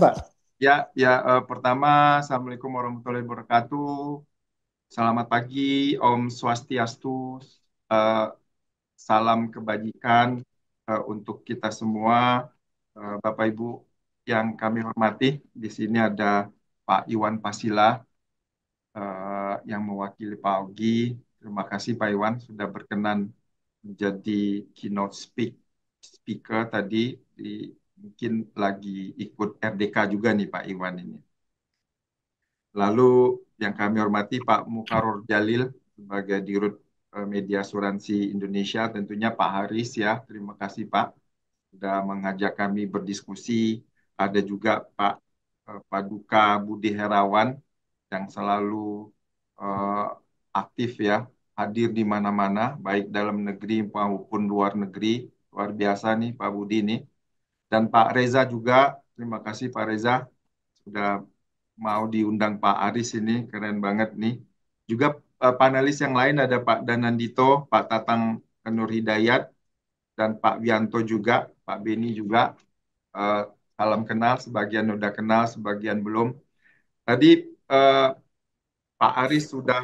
Pak. Pertama, Assalamualaikum warahmatullahi wabarakatuh. Selamat pagi, Om Swastiastu. Eh, Salam kebajikan untuk kita semua. Bapak Ibu yang kami hormati, di sini ada Pak Iwan Pasila yang mewakili Pak Ogi. Terima kasih Pak Iwan sudah berkenan menjadi keynote speaker tadi. Mungkin lagi ikut RDK juga nih Pak Iwan ini. Lalu yang kami hormati Pak Mukaror Jalil sebagai Dirut Media Asuransi Indonesia, tentunya Pak Haris ya. Terima kasih Pak sudah mengajak kami berdiskusi. Ada juga Pak Paduka Budi Herawan yang selalu eh, aktif ya, hadir di mana-mana, baik dalam negeri maupun luar negeri. Luar biasa nih Pak Budi nih. Dan Pak Reza juga, terima kasih Pak Reza sudah mau diundang Pak Aris ini, keren banget nih. Juga panelis yang lain ada Pak Danandito, Pak Tatang Nur Hidayat, dan Pak Wianto juga, Pak Beni juga. Eh, Salam kenal, sebagian udah kenal, sebagian belum. Tadi eh, Pak Aris sudah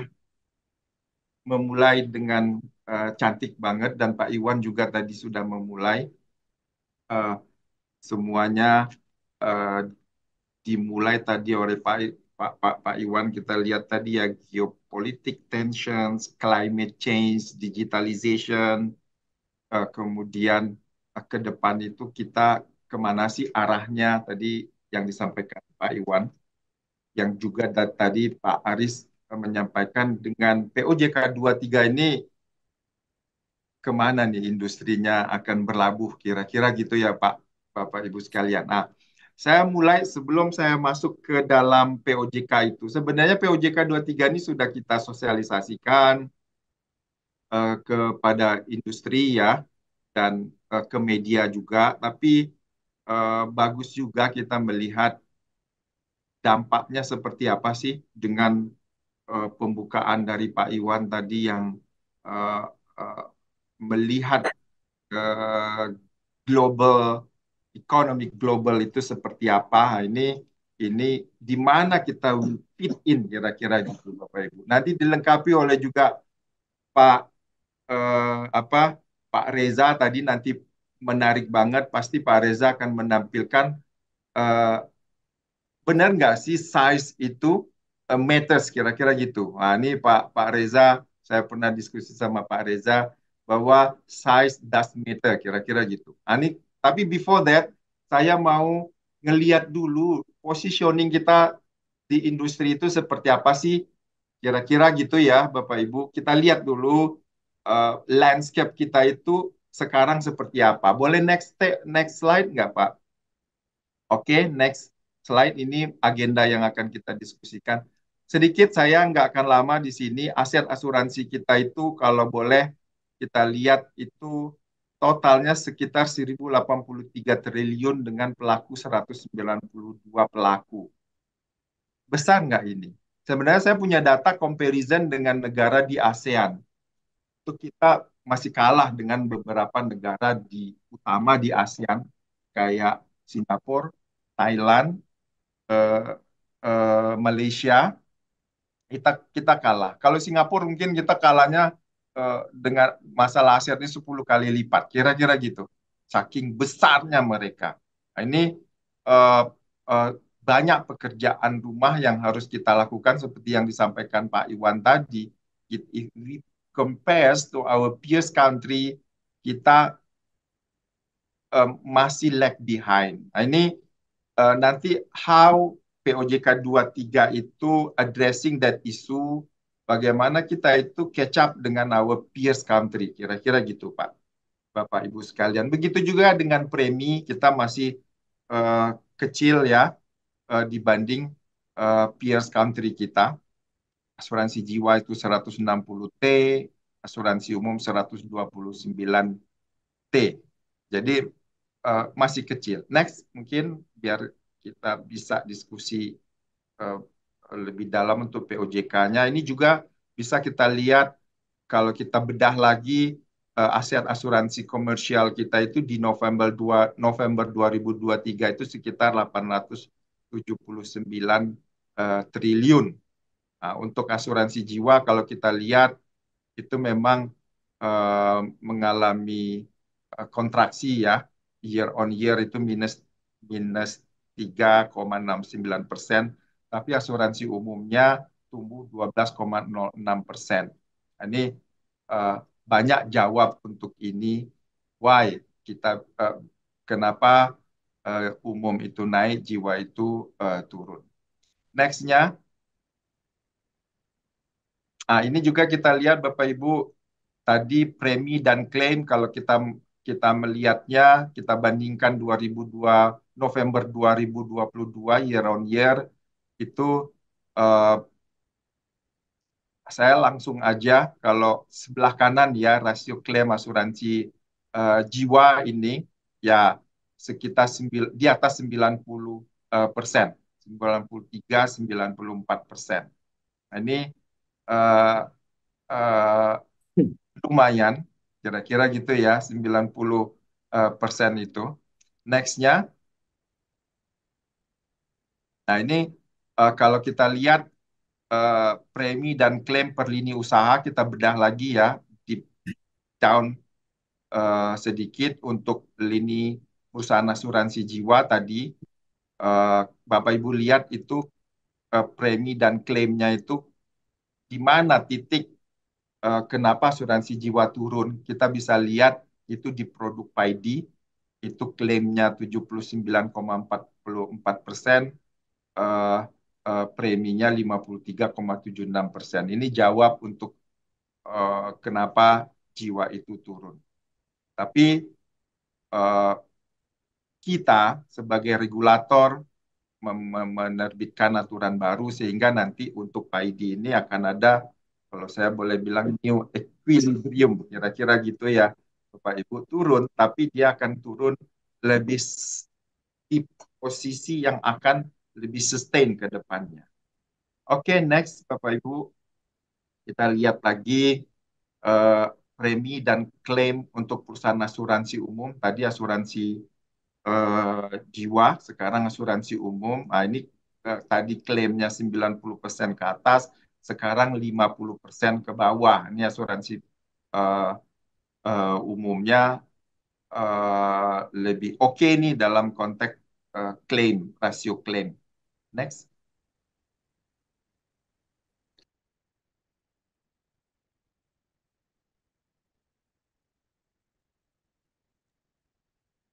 memulai dengan cantik banget, dan Pak Iwan juga tadi sudah memulai. Eh, Semuanya eh, dimulai tadi oleh Pak Iwan, kita lihat tadi ya, geopolitik tensions, climate change, digitalization, kemudian ke depan itu kita kemana sih arahnya tadi yang disampaikan Pak Iwan, yang juga tadi Pak Aris menyampaikan dengan POJK 23 ini kemana nih industrinya akan berlabuh kira-kira gitu ya Pak, Bapak Ibu sekalian. Nah, saya mulai sebelum saya masuk ke dalam POJK itu. Sebenarnya POJK 23 ini sudah kita sosialisasikan kepada industri ya dan ke media juga, tapi bagus juga kita melihat dampaknya seperti apa sih dengan pembukaan dari Pak Iwan tadi yang uh, uh, melihat uh, global ekonomi global itu seperti apa. Ini di mana kita fit in kira-kira gitu Bapak Ibu. Nanti dilengkapi oleh juga Pak apa Pak Reza tadi nanti menarik banget, pasti Pak Reza akan menampilkan eh, benar nggak sih size itu matters kira-kira gitu. Nah, ini Pak Reza, saya pernah diskusi sama Pak Reza bahwa size does matter kira-kira gitu. Nah, ini tapi before that saya mau ngeliat dulu positioning kita di industri itu seperti apa sih kira-kira gitu ya Bapak Ibu. Kita lihat dulu landscape kita itu sekarang seperti apa. Boleh next slide nggak Pak? Oke, next slide ini agenda yang akan kita diskusikan. Sedikit saya nggak akan lama di sini. Aset asuransi kita itu kalau boleh kita lihat itu totalnya sekitar 1.083 triliun dengan pelaku 192 pelaku. Besar nggak ini? Sebenarnya saya punya data comparison dengan negara di ASEAN. Itu kita masih kalah dengan beberapa negara utama di ASEAN kayak Singapura, Thailand, eh, Malaysia, kita kalah. Kalau Singapura mungkin kita kalahnya dengan masalah asetnya 10 kali lipat, kira-kira gitu. Saking besarnya mereka. Nah, ini eh, eh, banyak pekerjaan rumah yang harus kita lakukan seperti yang disampaikan Pak Iwan tadi. If we compares to our peers country, kita masih lag behind. Nah, ini nanti how POJK 23 itu addressing that issue, bagaimana kita itu catch up dengan our peers country, kira-kira gitu Pak, Bapak Ibu sekalian. Begitu juga dengan premi, kita masih uh, kecil ya dibanding peers country kita. Asuransi jiwa itu 160T, asuransi umum 129T. Jadi masih kecil. Next, mungkin biar kita bisa diskusi uh, lebih dalam untuk POJK-nya. Ini juga bisa kita lihat kalau kita bedah lagi aset asuransi komersial kita itu di November 2023 itu sekitar 79 triliun. Nah, untuk asuransi jiwa kalau kita lihat itu memang mengalami kontraksi ya, year on year itu minus minus 3,69%, tapi asuransi umumnya tumbuh 12,06%. Ini uh, banyak jawab untuk ini, why kita kenapa umum itu naik, jiwa itu turun. Nextnya, ini juga kita lihat Bapak Ibu tadi premi dan klaim kalau kita kita melihatnya kita bandingkan 2002 November 2022 year on year itu eh, saya langsung aja kalau sebelah kanan ya rasio klaim asuransi jiwa ini ya sekitar di atas 90 persen, 93-94%. Nah, ini eh, eh, lumayan, kira-kira gitu ya, 90 persen itu. Nextnya, nah ini kalau kita lihat premi dan klaim per lini usaha, kita bedah lagi ya, di down sedikit untuk lini perusahaan asuransi jiwa tadi. eh, Bapak Ibu lihat itu premi dan klaimnya itu di mana titik kenapa asuransi jiwa turun. Kita bisa lihat itu di produk PAID, itu klaimnya 79,44%, eh, preminya 53,76%. Ini jawab untuk kenapa jiwa itu turun. Tapi eh, kita sebagai regulator menerbitkan aturan baru sehingga nanti untuk PAID ini akan ada, kalau saya boleh bilang, new equilibrium, kira-kira gitu ya. Bapak Ibu turun, tapi dia akan turun lebih di posisi yang akan lebih sustain ke depannya. Oke, next Bapak Ibu, kita lihat lagi eh, premi dan klaim untuk perusahaan asuransi umum. Tadi asuransi jiwa, sekarang asuransi umum. Nah, ini tadi klaimnya 90% ke atas, sekarang 50% ke bawah. Ini asuransi eh, umumnya lebih oke nih dalam konteks klaim, rasio klaim. Next.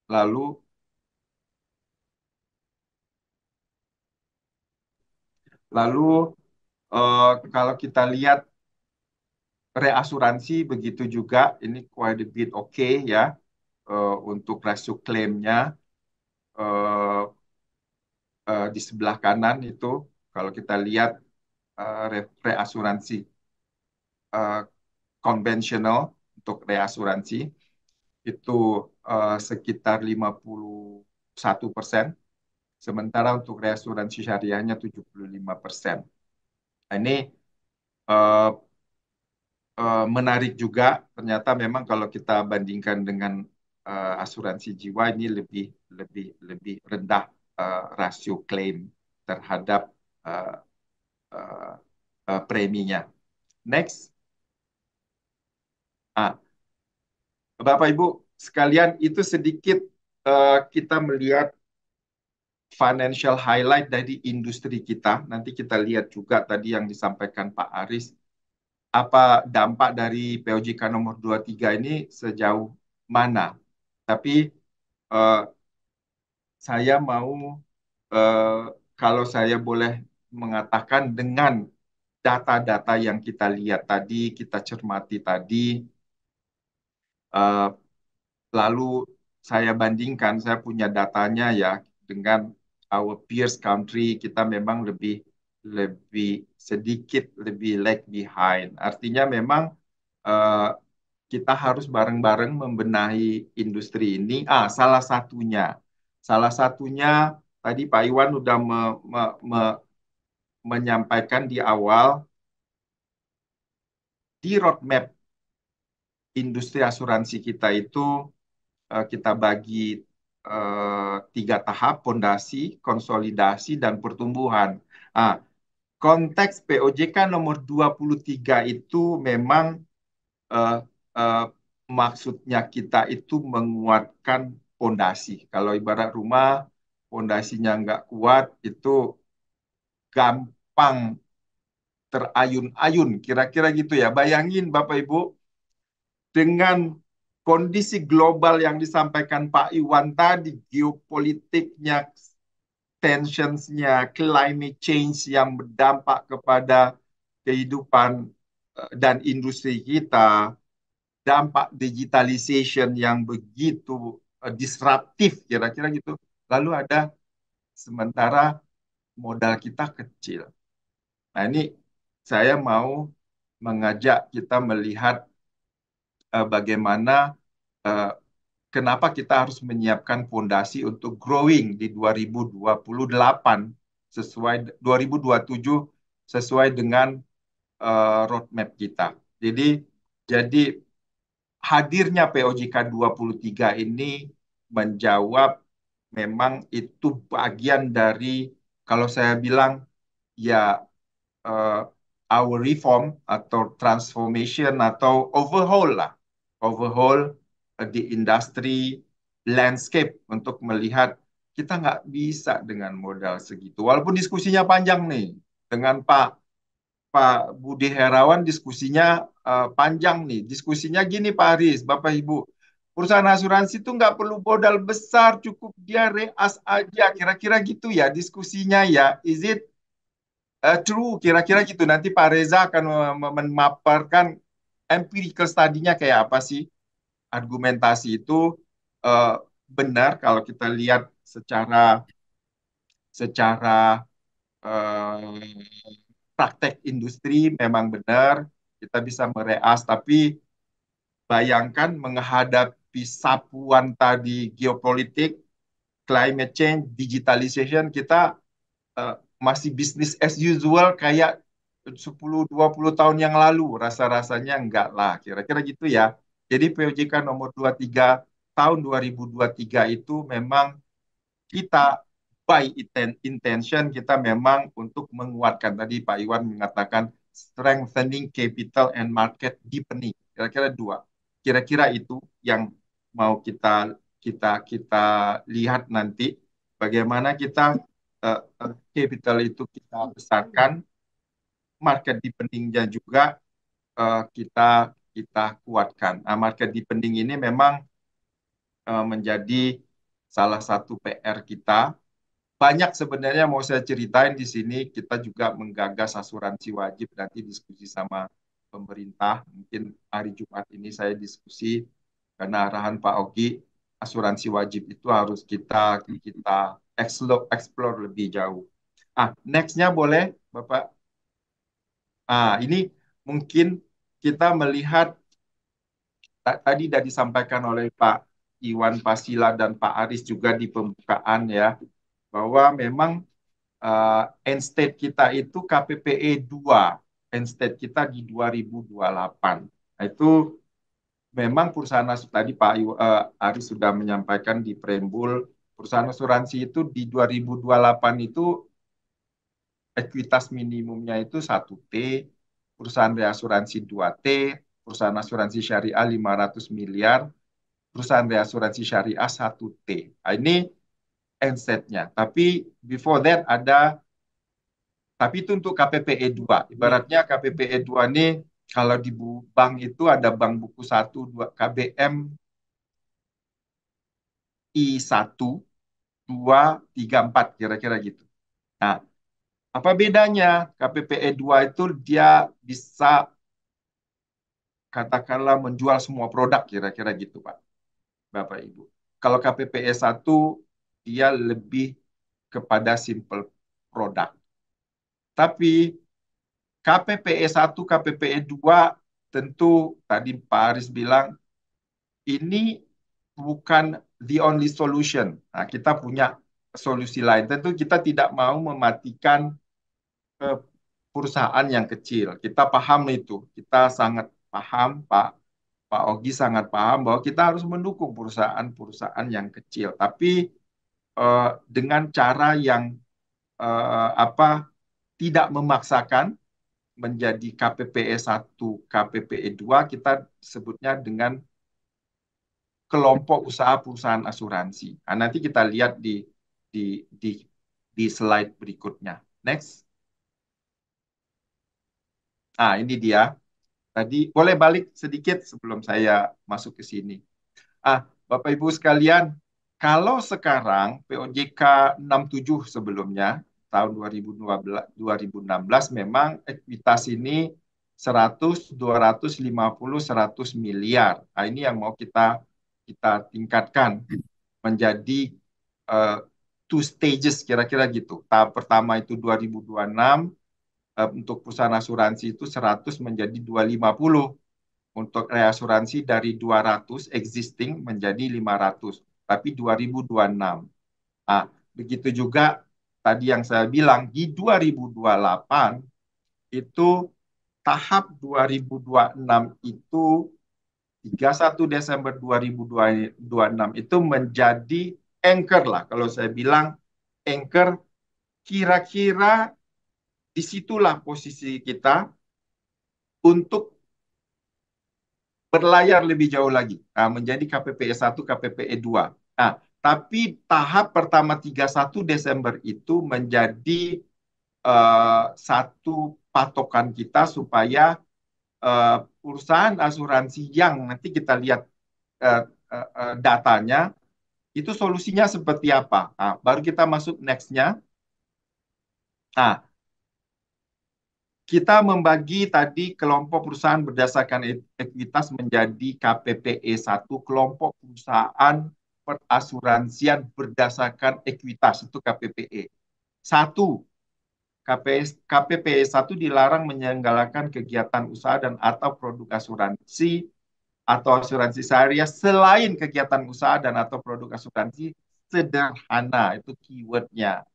Lalu lalu kalau kita lihat reasuransi begitu juga, ini quite a bit oke ya untuk rasio klaimnya. eh, di sebelah kanan itu kalau kita lihat reasuransi eh, konvensional untuk reasuransi itu sekitar 51%, sementara untuk reasuransi syariahnya 75%. Nah, ini eh, menarik juga, ternyata memang kalau kita bandingkan dengan asuransi jiwa ini lebih lebih lebih rendah rasio klaim terhadap uh, uh, preminya. Next. Ah, Bapak Ibu sekalian, itu sedikit kita melihat financial highlight dari industri kita. Nanti kita lihat juga tadi yang disampaikan Pak Aris, apa dampak dari POJK nomor 23 ini sejauh mana. Tapi eh, saya mau, eh, kalau saya boleh mengatakan dengan data-data yang kita lihat tadi, kita cermati tadi, eh, lalu saya bandingkan, saya punya datanya ya dengan our peers country, kita memang lebih lebih sedikit lebih lag behind. Artinya memang eh, kita harus bareng-bareng membenahi industri ini. Salah satunya tadi Pak Iwan udah menyampaikan di awal di roadmap industri asuransi kita itu kita bagi tiga tahap, pondasi, konsolidasi, dan pertumbuhan. Ah, konteks POJK nomor 23 itu memang eh, eh, maksudnya kita itu menguatkan pondasi. Kalau ibarat rumah, pondasinya nggak kuat, itu gampang terayun-ayun, kira-kira gitu ya. Bayangin Bapak Ibu, dengan kondisi global yang disampaikan Pak Iwan tadi, geopolitiknya, tensionsnya, climate change yang berdampak kepada kehidupan dan industri kita, dampak digitalization yang begitu disruptif, kira-kira gitu. Lalu ada sementara modal kita kecil. Nah ini saya mau mengajak kita melihat bagaimana eh, kenapa kita harus menyiapkan fondasi untuk growing di 2028 sesuai 2027 sesuai dengan roadmap kita. Jadi hadirnya POJK 23 ini menjawab memang itu bagian dari kalau saya bilang ya uh, our reform atau transformation atau overhaul lah, overhaul di industri landscape untuk melihat kita nggak bisa dengan modal segitu. Walaupun diskusinya panjang nih dengan Pak Budi Herawan, diskusinya panjang nih. Diskusinya gini Pak Aris, Bapak Ibu, perusahaan asuransi itu nggak perlu modal besar, cukup dia reas aja. Kira-kira gitu ya diskusinya ya. Is it true, kira-kira gitu. Nanti Pak Reza akan memaparkan empirical study-nya kayak apa sih. Argumentasi itu uh, benar kalau kita lihat secara praktek industri memang benar kita bisa mereas, tapi bayangkan menghadapi sapuan tadi geopolitik, climate change, digitalization, kita masih bisnis as usual kayak 10-20 tahun yang lalu. Rasa-rasanya enggak lah, kira-kira gitu ya. Jadi POJK nomor 23 tahun 2023 itu memang kita by intention kita memang untuk menguatkan tadi Pak Iwan mengatakan strengthening capital and market deepening. Kira-kira dua. Kira-kira itu yang mau kita lihat nanti bagaimana kita capital itu kita besarkan, market deepeningnya juga kita kuatkan. Nah, market deepening ini memang menjadi salah satu PR kita. Banyak sebenarnya mau saya ceritain di sini. Kita juga menggagas asuransi wajib, nanti diskusi sama pemerintah. Mungkin hari Jumat ini saya diskusi karena arahan Pak Ogi, asuransi wajib itu harus kita explore lebih jauh. Next-nya boleh Bapak. Ini mungkin kita melihat tadi sudah disampaikan oleh Pak Iwan Pasila dan Pak Aris juga di pembukaan ya, bahwa memang end state kita itu KPPE 2, end state kita di 2028. Nah, itu memang perusahaan tadi Pak Aris sudah menyampaikan di preambul, perusahaan asuransi itu di 2028 itu ekuitas minimumnya itu 1T, perusahaan reasuransi 2T, perusahaan asuransi syariah 500 miliar, perusahaan reasuransi syariah 1T. Nah, ini end state-nya. Tapi before that tapi itu untuk KPPE 2. Ibaratnya KPPE 2 ini kalau di bank itu ada bank buku 1, 2, KBM I1, 2, 3, 4 kira-kira gitu. Nah, apa bedanya? KPPE 2 itu dia bisa katakanlah menjual semua produk kira-kira gitu, Pak. Bapak Ibu. Kalau KPPE 1 dia lebih kepada simple produk. Tapi KPPE 1, KPPE 2 tentu tadi Pak Aris bilang ini bukan the only solution. Nah, kita punya solusi lain. Tentu kita tidak mau mematikan eh, perusahaan yang kecil. Kita paham itu. Kita sangat paham, Pak. Pak Ogi sangat paham bahwa kita harus mendukung perusahaan-perusahaan yang kecil, tapi dengan cara yang apa tidak memaksakan menjadi KPPE 1, KPPE 2, kita sebutnya dengan kelompok usaha perusahaan asuransi. Nah, nanti kita lihat di di slide berikutnya. Next. Nah, ini dia. Tadi boleh balik sedikit sebelum saya masuk ke sini. Bapak Ibu sekalian, kalau sekarang POJK 67 sebelumnya tahun 2016 memang ekuitas ini 100, 250, 100 miliar. Nah, ini yang mau kita kita tingkatkan menjadi uh, two stages kira-kira gitu. Tahap pertama itu 2026, untuk perusahaan asuransi itu 100 menjadi 250, untuk reasuransi dari 200 existing menjadi 500, tapi 2026. Nah, begitu juga tadi yang saya bilang di 2028 itu tahap 2026 itu 31 Desember 2026 itu menjadi anchor lah. Kalau saya bilang anchor, kira-kira disitulah posisi kita untuk berlayar lebih jauh lagi, menjadi KPPE 1, KPPE 2. Nah, tapi tahap pertama 31 Desember itu menjadi satu patokan kita supaya perusahaan asuransi yang nanti kita lihat uh, datanya, itu solusinya seperti apa. Nah, baru kita masuk next-nya. Nah, kita membagi tadi kelompok perusahaan berdasarkan ekuitas menjadi KPPE 1, kelompok perusahaan perasuransian berdasarkan ekuitas, itu KPPE. 1, KPPE 1 dilarang menyelenggarakan kegiatan usaha dan atau produk asuransi atau asuransi syariah selain kegiatan usaha dan atau produk asuransi sederhana, itu keywordnya,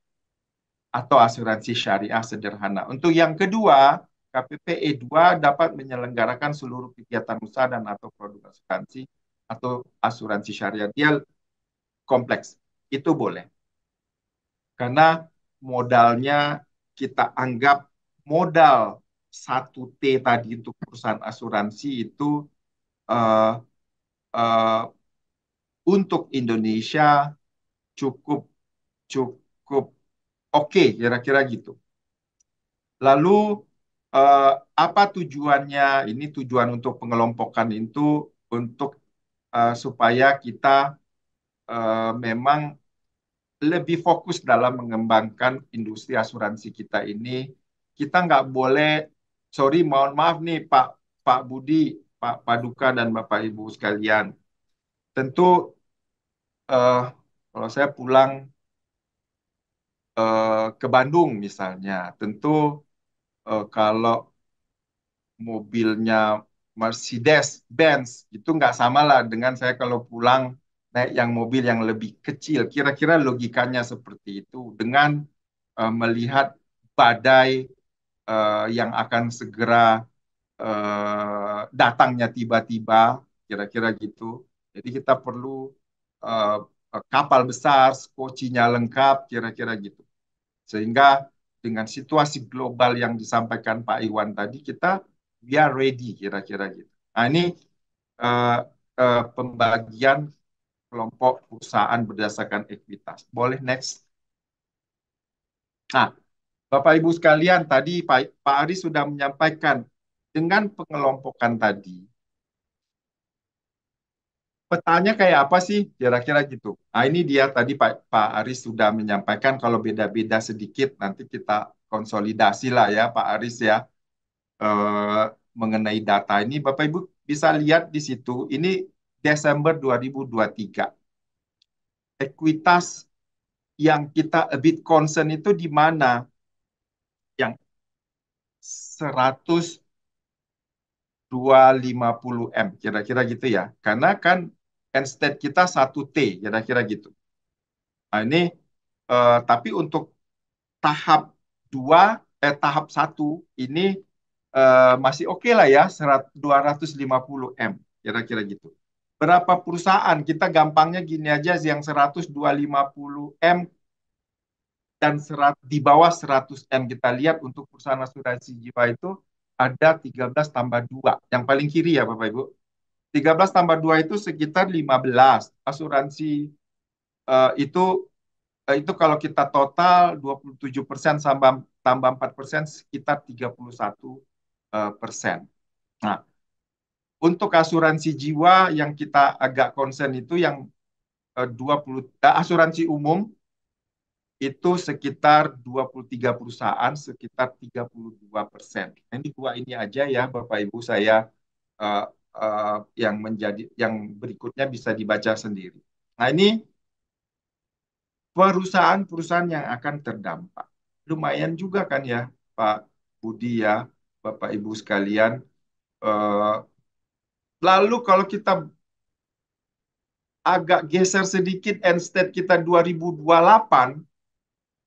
atau asuransi syariah sederhana. Untuk yang kedua, KPPE 2 dapat menyelenggarakan seluruh kegiatan usaha dan atau produk asuransi atau asuransi syariah. Dia kompleks. Itu boleh. Karena modalnya kita anggap modal 1T tadi untuk perusahaan asuransi itu uh, uh, untuk Indonesia cukup cukup oke, kira-kira gitu. Lalu eh, apa tujuannya? Ini tujuan untuk pengelompokan itu untuk supaya kita memang lebih fokus dalam mengembangkan industri asuransi kita ini. Kita nggak boleh, sorry, mohon maaf nih Pak Pak Budi, Pak Paduka dan Bapak Ibu sekalian. Tentu eh, kalau saya pulang ke Bandung misalnya, tentu kalau mobilnya Mercedes Benz itu nggak sama lah dengan saya kalau pulang naik yang mobil yang lebih kecil. Kira-kira logikanya seperti itu dengan melihat badai yang akan segera datangnya tiba-tiba, kira-kira gitu. Jadi kita perlu uh, kapal besar, skocinya lengkap, kira-kira gitu. Sehingga dengan situasi global yang disampaikan Pak Iwan tadi, kita we are ready, kira-kira gitu. Nah, ini uh, pembagian kelompok perusahaan berdasarkan ekuitas. Boleh next? Nah, Bapak Ibu sekalian, tadi Pak Ari sudah menyampaikan dengan pengelompokan tadi, petanya kayak apa sih kira-kira gitu. Nah, ini dia tadi Pak Aris sudah menyampaikan kalau beda-beda sedikit nanti kita konsolidasi lah ya Pak Aris ya, eh, mengenai data ini. Bapak Ibu bisa lihat di situ, ini Desember 2023. Ekuitas yang kita a bit concern itu di mana? Yang 100 250 M kira-kira gitu ya. Karena kan end state kita 1T kira-kira gitu. Nah, ini tapi untuk tahap 2 tahap 1 ini masih oke lah ya 250 M. kira-kira gitu. Berapa perusahaan? Kita gampangnya gini aja, yang 100, 250 M dan di bawah 100 M kita lihat untuk perusahaan asuransi jiwa itu ada 13 tambah 2. Yang paling kiri ya Bapak Ibu. 13 tambah 2 itu sekitar 15. Asuransi itu kalau kita total 27% tambah 4% sekitar 31%. Nah, untuk asuransi jiwa yang kita agak concern itu yang 20 asuransi umum itu sekitar 23 perusahaan, sekitar 32%. Nah, ini dua ini aja ya Bapak Ibu saya uh, yang berikutnya bisa dibaca sendiri. Nah, ini perusahaan-perusahaan yang akan terdampak. Lumayan juga kan ya Pak Budi ya, Bapak Ibu sekalian. Uh, Lalu kalau kita agak geser sedikit end state kita 2028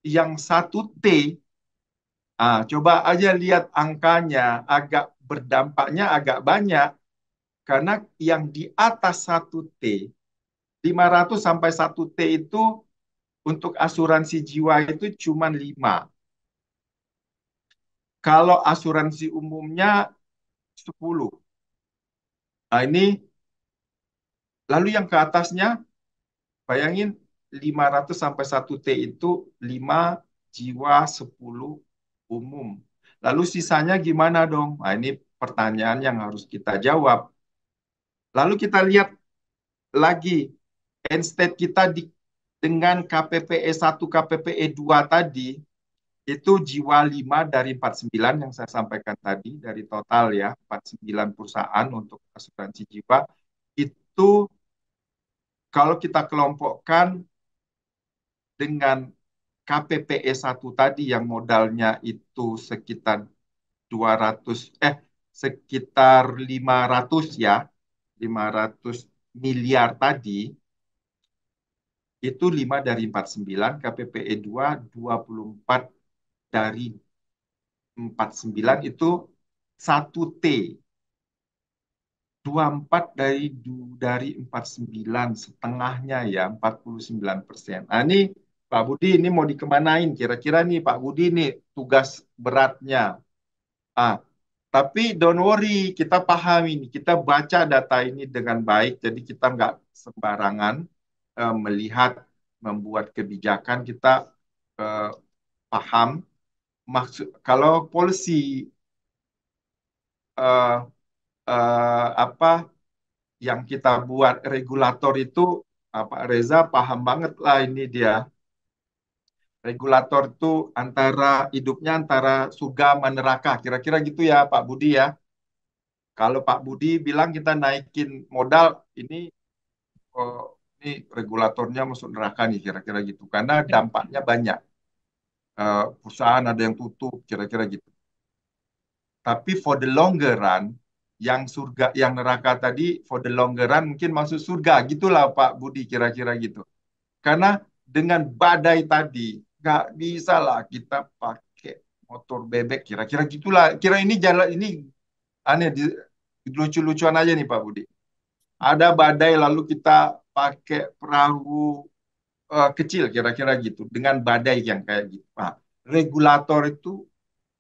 yang satu t. Coba aja lihat angkanya, agak berdampaknya agak banyak karena yang di atas satu t 500 sampai satu t itu untuk asuransi jiwa itu cuma 5. Kalau asuransi umumnya 10. Nah, ini lalu yang ke atasnya bayangin 500 sampai satu t itu 5 jiwa 10 umum. Lalu sisanya gimana dong? Nah, ini pertanyaan yang harus kita jawab. Lalu kita lihat lagi end state kita dengan KPPE 1, KPPE 2 tadi itu jiwa 5 dari 49 yang saya sampaikan tadi dari total ya 49 perusahaan untuk asuransi jiwa itu kalau kita kelompokkan dengan KPPE 1 tadi yang modalnya itu sekitar 200 sekitar 500 ya 500 miliar tadi itu 5 dari 49, KPPE 2, 24 dari 49 itu 1T. 24 dari 49, setengahnya ya, 49%. Nah ini Pak Budi ini mau dikemanain? Kira-kira nih Pak Budi nih tugas beratnya. Ah, tapi don't worry, kita paham ini, kita baca data ini dengan baik, jadi kita nggak sembarangan melihat, membuat kebijakan, kita eh, paham maksud kalau polisi eh, apa yang kita buat regulator itu Pak Reza paham banget lah ini dia. Regulator itu hidupnya antara surga sama neraka, kira-kira gitu ya Pak Budi ya. Kalau Pak Budi bilang kita naikin modal, oh, ini regulatornya masuk neraka nih kira-kira gitu. Karena dampaknya banyak. Perusahaan ada yang tutup kira-kira gitu. Tapi for the longer run, yang surga, yang neraka tadi for the longer run mungkin masuk surga, gitulah Pak Budi kira-kira gitu. Karena dengan badai tadi nggak bisa lah kita pakai motor bebek, kira-kira gitulah. Kira ini jalan ini aneh, lucu-lucuan aja nih Pak Budi. Ada badai lalu kita pakai perahu kecil kira-kira gitu dengan badai yang kayak gitu. Nah, regulator itu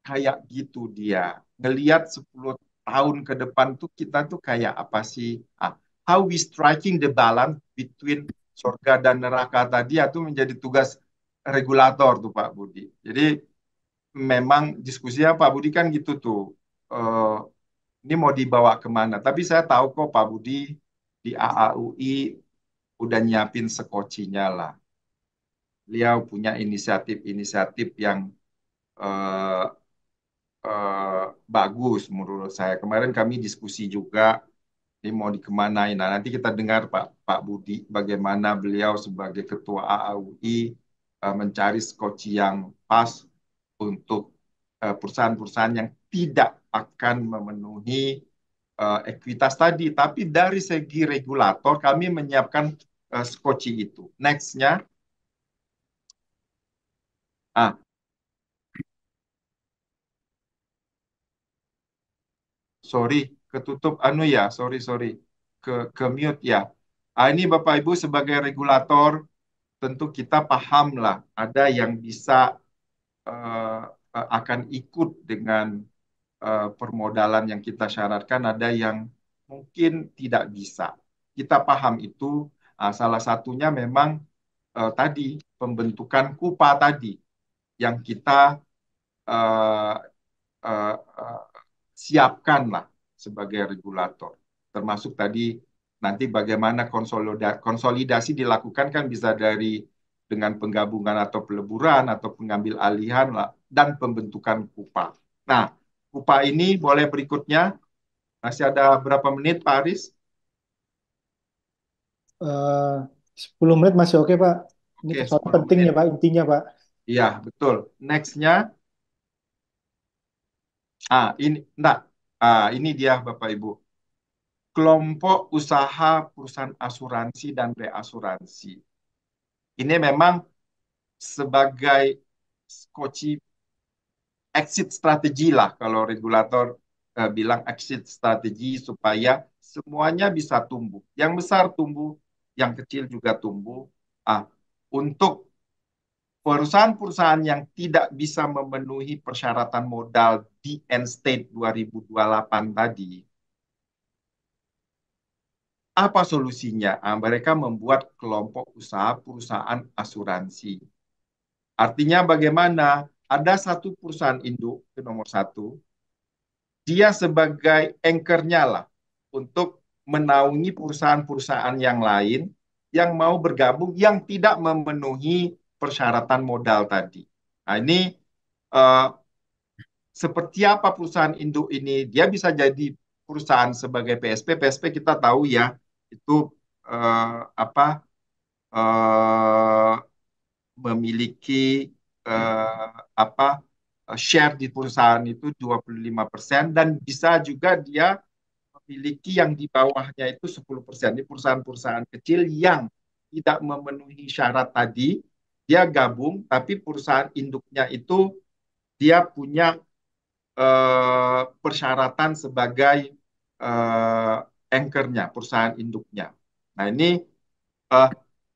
kayak gitu dia. Ngelihat 10 tahun ke depan tuh kita tuh kayak apa sih? How we striking the balance between surga dan neraka tadi itu menjadi tugas regulator tuh Pak Budi. Jadi memang diskusinya Pak Budi kan gitu tuh. Eh, ini mau dibawa kemana? Tapi saya tahu kok Pak Budi di AAUI udah nyiapin sekocinya lah. Beliau punya inisiatif-inisiatif yang eh, bagus menurut saya. Kemarin kami diskusi juga ini mau dikemanain. Nah, nanti kita dengar Pak Budi bagaimana beliau sebagai Ketua AAUI mencari skoci yang pas untuk perusahaan-perusahaan yang tidak akan memenuhi ekuitas tadi. Tapi dari segi regulator kami menyiapkan skoci itu. Next-nya, ah, sorry, ketutup anu ya, sorry, sorry. ke mute ya. Ini Bapak Ibu sebagai regulator tentu kita paham lah ada yang bisa eh, akan ikut dengan permodalan yang kita syaratkan, ada yang mungkin tidak bisa. Kita paham itu. Salah satunya memang tadi pembentukan KUPA tadi yang kita uh, uh, uh, siapkan lah sebagai regulator. Termasuk tadi nanti bagaimana konsolidasi dilakukan kan bisa dari dengan penggabungan atau peleburan atau pengambil alihan lah, dan pembentukan KUPA. Nah, KUPA ini boleh berikutnya. Masih ada berapa menit, Pak Aris? Eh, 10 menit masih oke, Pak. Ini Oke, persoalan 10 penting menit. ya, Pak, intinya, Pak. Iya, betul. Nextnya, ini, enggak. Ini dia Bapak Ibu. Kelompok usaha perusahaan asuransi dan reasuransi. Ini memang sebagai skoci exit strategi lah kalau regulator bilang exit strategi supaya semuanya bisa tumbuh. Yang besar tumbuh, yang kecil juga tumbuh. Untuk perusahaan-perusahaan yang tidak bisa memenuhi persyaratan modal di end state 2028 tadi, apa solusinya? Mereka membuat kelompok usaha perusahaan asuransi. Artinya bagaimana? Ada satu perusahaan induk, itu nomor satu, dia sebagai anchor-nya lah untuk menaungi perusahaan-perusahaan yang lain yang mau bergabung yang tidak memenuhi persyaratan modal tadi. Nah, ini uh, seperti apa perusahaan induk ini? Dia bisa jadi perusahaan sebagai PSP. PSP kita tahu ya, itu apa uh, memiliki uh, apa share di perusahaan itu 25% dan bisa juga dia memiliki yang di bawahnya itu 10%. Ini perusahaan-perusahaan kecil yang tidak memenuhi syarat tadi, dia gabung, tapi perusahaan induknya itu dia punya persyaratan sebagai eh, anchor-nya, perusahaan induknya. Nah ini eh,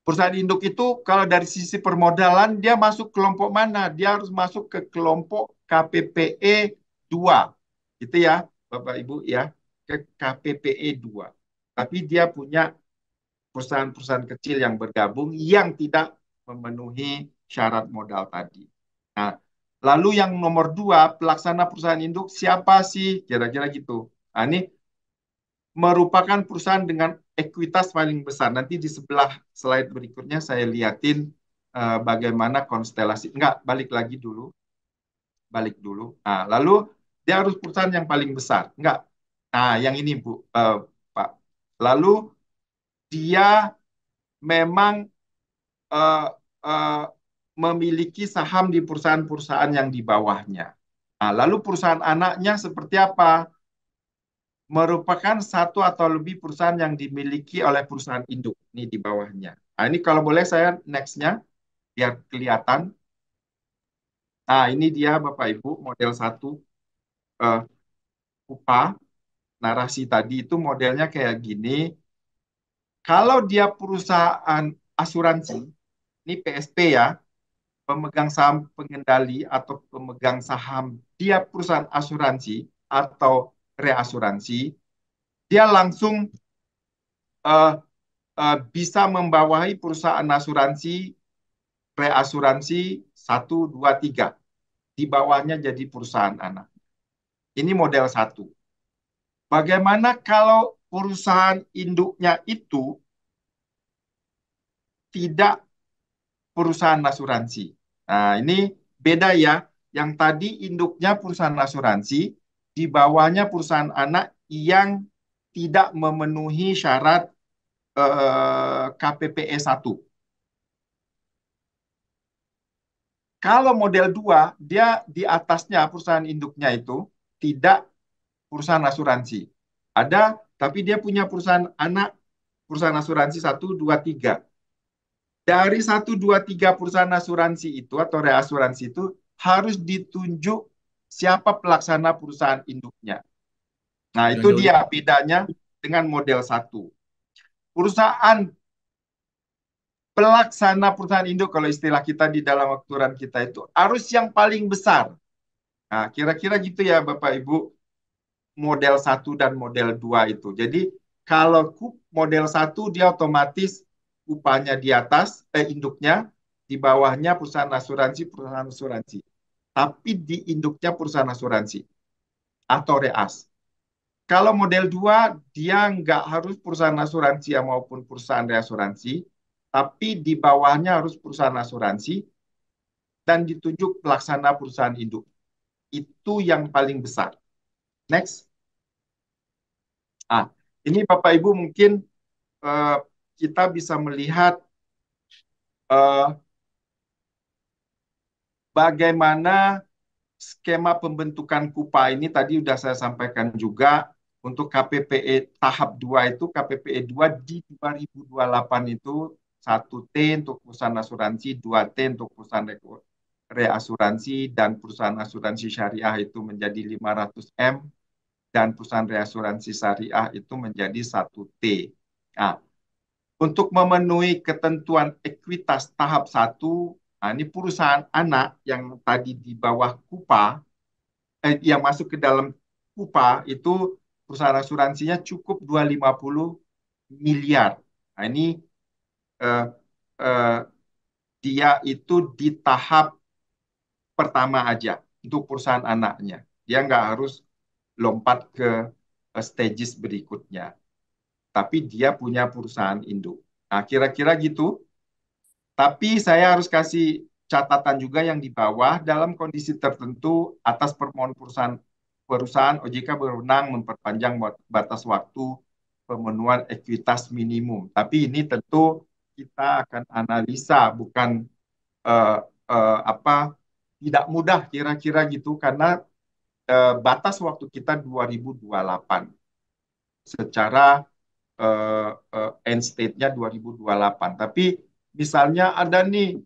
perusahaan induk itu kalau dari sisi permodalan dia masuk kelompok mana? Dia harus masuk ke kelompok KPPE 2. Gitu ya, Bapak Ibu ya, ke KPPE 2. Tapi dia punya perusahaan-perusahaan kecil yang bergabung yang tidak memenuhi syarat modal tadi. Nah, lalu yang nomor dua, pelaksana perusahaan induk siapa sih? Kira-kira gitu. Nah, ini merupakan perusahaan dengan ekuitas paling besar. Nanti di sebelah slide berikutnya saya liatin bagaimana konstelasi. Enggak, balik lagi dulu. Balik dulu. Nah, lalu dia harus perusahaan yang paling besar. Enggak. Nah, yang ini Bu, Pak. Lalu dia memang uh, uh, memiliki saham di perusahaan-perusahaan yang di bawahnya. Nah, lalu perusahaan anaknya seperti apa? Merupakan satu atau lebih perusahaan yang dimiliki oleh perusahaan induk. Ini di bawahnya. Nah, ini kalau boleh saya next-nya, biar kelihatan. Nah, ini dia Bapak Ibu, model satu uh, UPA, narasi tadi itu modelnya kayak gini. Kalau dia perusahaan asuransi, ini PSP ya, pemegang saham pengendali atau pemegang saham dia perusahaan asuransi atau reasuransi, dia langsung uh, bisa membawahi perusahaan asuransi, reasuransi satu 2 3. Di bawahnya jadi perusahaan anak. Ini model satu. Bagaimana kalau perusahaan induknya itu tidak perusahaan asuransi? Nah, ini beda ya. Yang tadi induknya perusahaan asuransi, di bawahnya perusahaan anak yang tidak memenuhi syarat KPPE 1. Kalau model 2, dia di atasnya perusahaan induknya itu tidak perusahaan asuransi. Ada, tapi dia punya perusahaan anak, perusahaan asuransi satu 2 3. Dari satu 2 3 perusahaan asuransi itu atau reasuransi itu harus ditunjuk siapa pelaksana perusahaan induknya. Nah, itu Jodoh dia bedanya dengan model satu. perusahaan pelaksana perusahaan induk kalau istilah kita di dalam aturan kita itu harus yang paling besar. Nah, kira-kira gitu ya Bapak Ibu, model satu dan model 2 itu. Jadi kalau model satu dia otomatis upahnya di atas, induknya, di bawahnya perusahaan asuransi. Tapi di induknya perusahaan asuransi atau reas. Kalau model 2 dia nggak harus perusahaan asuransi maupun perusahaan reasuransi, tapi di bawahnya harus perusahaan asuransi dan ditunjuk pelaksana perusahaan induk. Itu yang paling besar. Next. Ah, ini Bapak Ibu mungkin eh, kita bisa melihat eh, bagaimana skema pembentukan KUPA ini tadi sudah saya sampaikan juga untuk KPPE tahap 2 itu KPPE 2 di 2028 itu 1T untuk perusahaan asuransi, 2T untuk perusahaan reasuransi dan perusahaan asuransi syariah itu menjadi 500M dan perusahaan reasuransi syariah itu menjadi 1T. Nah, untuk memenuhi ketentuan ekuitas tahap satu, nah ini perusahaan anak yang tadi di bawah KUPA, yang masuk ke dalam KUPA itu perusahaan asuransinya cukup 250 miliar. Nah ini eh, eh, dia itu di tahap pertama aja untuk perusahaan anaknya. Dia nggak harus lompat ke stages berikutnya. Tapi dia punya perusahaan induk. Nah, kira-kira gitu. Tapi saya harus kasih catatan juga yang di bawah dalam kondisi tertentu atas permohonan perusahaan OJK berwenang memperpanjang batas waktu pemenuhan ekuitas minimum. Tapi ini tentu kita akan analisa bukan eh, apa tidak mudah kira-kira gitu karena batas waktu kita 2028 secara end state-nya 2028. Tapi misalnya ada nih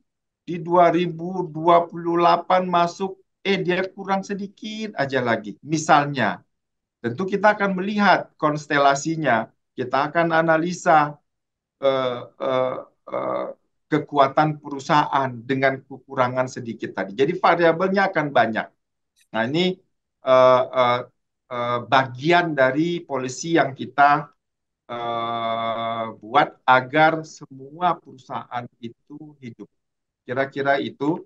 di 2028 masuk, dia kurang sedikit aja lagi. Misalnya, tentu kita akan melihat konstelasinya, kita akan analisa eh, eh, eh, kekuatan perusahaan dengan kekurangan sedikit tadi. Jadi variabelnya akan banyak. Nah ini bagian dari polisi yang kita buat agar semua perusahaan itu hidup. Kira-kira itu.